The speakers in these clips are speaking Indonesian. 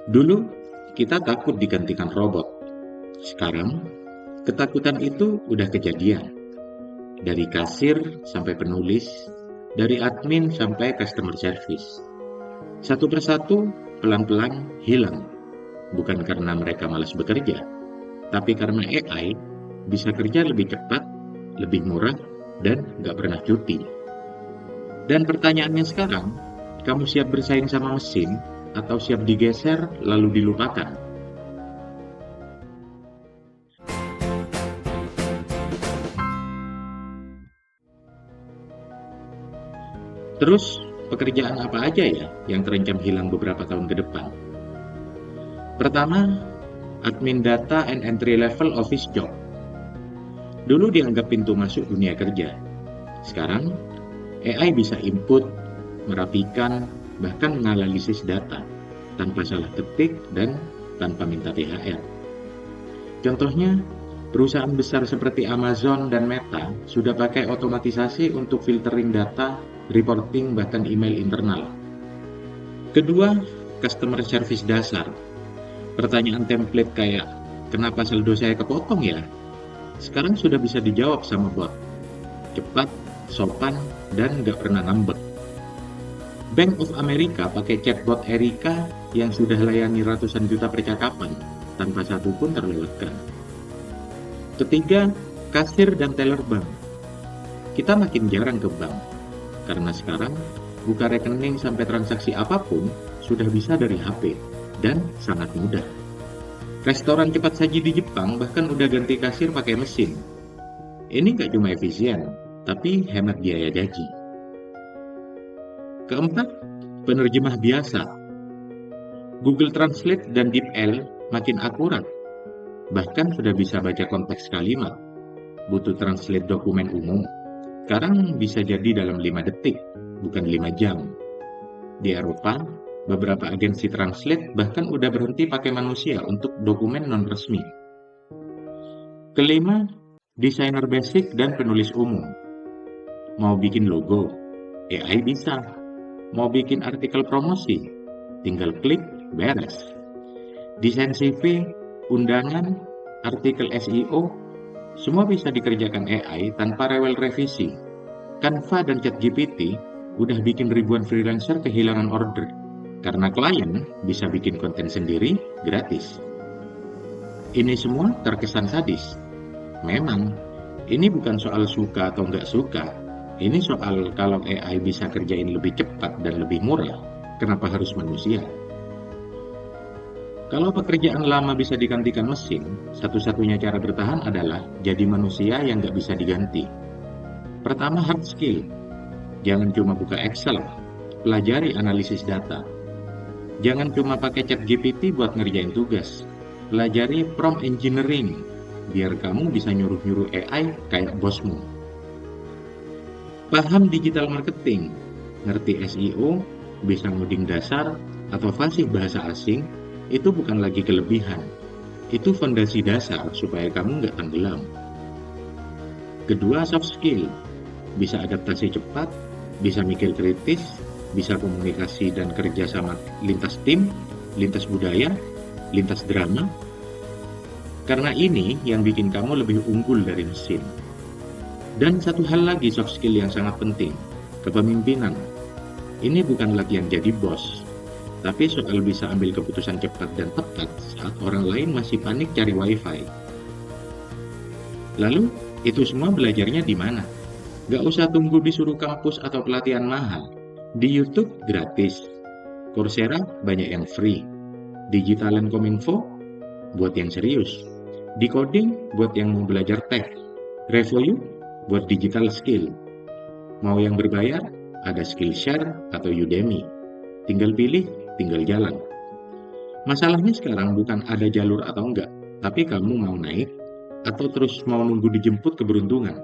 Dulu, kita takut digantikan robot. Sekarang, ketakutan itu udah kejadian. Dari kasir sampai penulis, dari admin sampai customer service. Satu persatu, pelan-pelan hilang. Bukan karena mereka malas bekerja, tapi karena AI bisa kerja lebih cepat, lebih murah, dan nggak pernah cuti. Dan pertanyaannya sekarang, kamu siap bersaing sama mesin atau siap digeser lalu dilupakan? Terus, pekerjaan apa aja ya yang terancam hilang beberapa tahun ke depan? Pertama, admin data and entry level office job. Dulu dianggap pintu masuk dunia kerja. Sekarang, AI bisa input, merapikan, bahkan menganalisis data tanpa salah ketik dan tanpa minta THR. Contohnya, perusahaan besar seperti Amazon dan Meta sudah pakai otomatisasi untuk filtering data, reporting, bahkan email internal. Kedua, customer service dasar. Pertanyaan template kayak, kenapa saldo saya kepotong ya? Sekarang sudah bisa dijawab sama bot. Cepat, sopan, dan nggak pernah ngambek. Bank of America pakai chatbot Erika yang sudah layani ratusan juta percakapan tanpa satu pun terlewatkan. Ketiga, kasir dan teller bank. Kita makin jarang ke bank, karena sekarang buka rekening sampai transaksi apapun sudah bisa dari HP dan sangat mudah. Restoran cepat saji di Jepang bahkan udah ganti kasir pakai mesin. Ini nggak cuma efisien, tapi hemat biaya gaji. Keempat, penerjemah biasa. Google Translate dan DeepL makin akurat, bahkan sudah bisa baca konteks kalimat. Butuh translate dokumen umum. Sekarang bisa jadi dalam 5 detik, bukan 5 jam. Di Eropa, beberapa agensi translate bahkan udah berhenti pakai manusia untuk dokumen non-resmi. Kelima, desainer basic dan penulis umum. Mau bikin logo, AI bisa. Mau bikin artikel promosi, tinggal klik, beres. Desain CV, undangan, artikel SEO, semua bisa dikerjakan AI tanpa rewel revisi. Canva dan ChatGPT udah bikin ribuan freelancer kehilangan order, karena klien bisa bikin konten sendiri gratis. Ini semua terkesan sadis. Memang, ini bukan soal suka atau nggak suka. Ini soal kalau AI bisa kerjain lebih cepat dan lebih murah, kenapa harus manusia? Kalau pekerjaan lama bisa digantikan mesin, satu-satunya cara bertahan adalah jadi manusia yang nggak bisa diganti. Pertama, hard skill. Jangan cuma buka Excel, pelajari analisis data. Jangan cuma pakai chat GPT buat ngerjain tugas. Pelajari prompt engineering, biar kamu bisa nyuruh-nyuruh AI kayak bosmu. Paham digital marketing, ngerti SEO, bisa ngoding dasar, atau fasih bahasa asing, itu bukan lagi kelebihan. Itu fondasi dasar supaya kamu nggak tenggelam. Kedua, soft skill. Bisa adaptasi cepat, bisa mikir kritis, bisa komunikasi dan kerja sama lintas tim, lintas budaya, lintas drama. Karena ini yang bikin kamu lebih unggul dari mesin. Dan satu hal lagi soft skill yang sangat penting, kepemimpinan. Ini bukan latihan jadi bos, tapi soal bisa ambil keputusan cepat dan tepat saat orang lain masih panik cari wifi. Lalu, itu semua belajarnya di mana? Gak usah tunggu disuruh kampus atau pelatihan mahal. Di YouTube gratis. Coursera banyak yang free. Digitalen Kominfo buat yang serius. Decoding buat yang mau belajar tech. Revoyu buat digital skill. Mau yang berbayar? Ada Skillshare atau Udemy. Tinggal pilih, tinggal jalan. Masalahnya sekarang bukan ada jalur atau enggak, tapi kamu mau naik atau terus mau nunggu dijemput keberuntungan.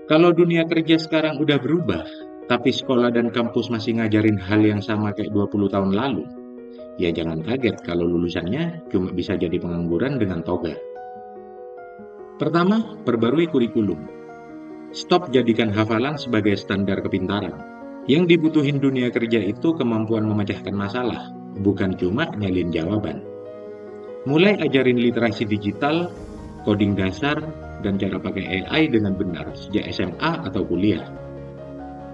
Kalau dunia kerja sekarang udah berubah, tapi sekolah dan kampus masih ngajarin hal yang sama kayak 20 tahun lalu, ya jangan kaget kalau lulusannya cuma bisa jadi pengangguran dengan toga. Pertama, perbarui kurikulum. Stop jadikan hafalan sebagai standar kepintaran. Yang dibutuhin dunia kerja itu kemampuan memecahkan masalah, bukan cuma nyalin jawaban. Mulai ajarin literasi digital, coding dasar, dan cara pakai AI dengan benar sejak SMA atau kuliah.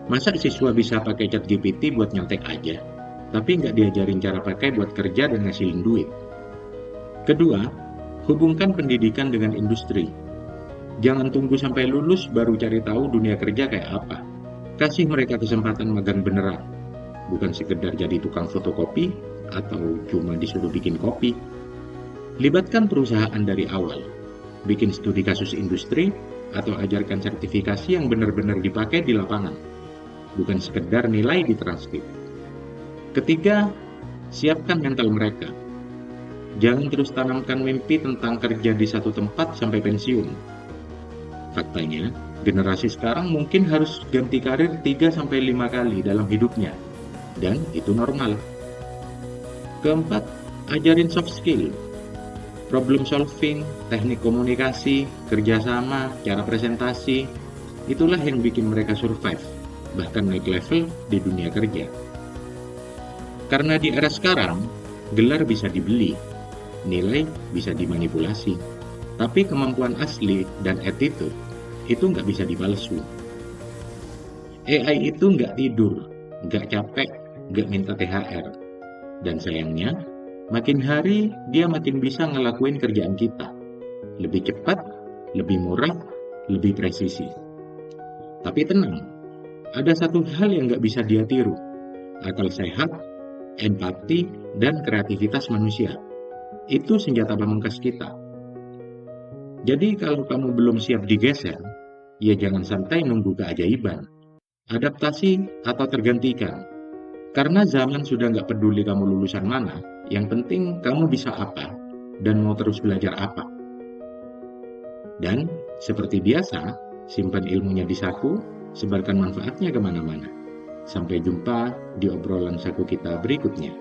Masa siswa bisa pakai chat GPT buat nyontek aja, tapi nggak diajarin cara pakai buat kerja dan ngasilin duit? Kedua, hubungkan pendidikan dengan industri. Jangan tunggu sampai lulus baru cari tahu dunia kerja kayak apa. Kasih mereka kesempatan magang beneran, bukan sekedar jadi tukang fotokopi atau cuma disuruh bikin kopi. Libatkan perusahaan dari awal, bikin studi kasus industri, atau ajarkan sertifikasi yang benar-benar dipakai di lapangan, bukan sekedar nilai di transkrip. Ketiga, siapkan mental mereka. Jangan terus tanamkan mimpi tentang kerja di satu tempat sampai pensiun. Faktanya, generasi sekarang mungkin harus ganti karir 3-5 kali dalam hidupnya, dan itu normal. Keempat, ajarin soft skill, problem solving, teknik komunikasi, kerjasama, cara presentasi. Itulah yang bikin mereka survive, bahkan naik level di dunia kerja. Karena di era sekarang, gelar bisa dibeli, nilai bisa dimanipulasi, tapi kemampuan asli dan attitude itu nggak bisa dipalsu. AI itu nggak tidur, nggak capek, nggak minta THR. Dan sayangnya, makin hari dia makin bisa ngelakuin kerjaan kita. Lebih cepat, lebih murah, lebih presisi. Tapi tenang, ada satu hal yang nggak bisa dia tiru. Akal sehat, empati, dan kreativitas manusia. Itu senjata pamungkas kita. Jadi kalau kamu belum siap digeser, ya jangan santai nunggu keajaiban. Adaptasi atau tergantikan. Karena zaman sudah nggak peduli kamu lulusan mana, yang penting kamu bisa apa dan mau terus belajar apa. Dan seperti biasa, simpan ilmunya di saku, sebarkan manfaatnya kemana-mana. Sampai jumpa di obrolan saku kita berikutnya.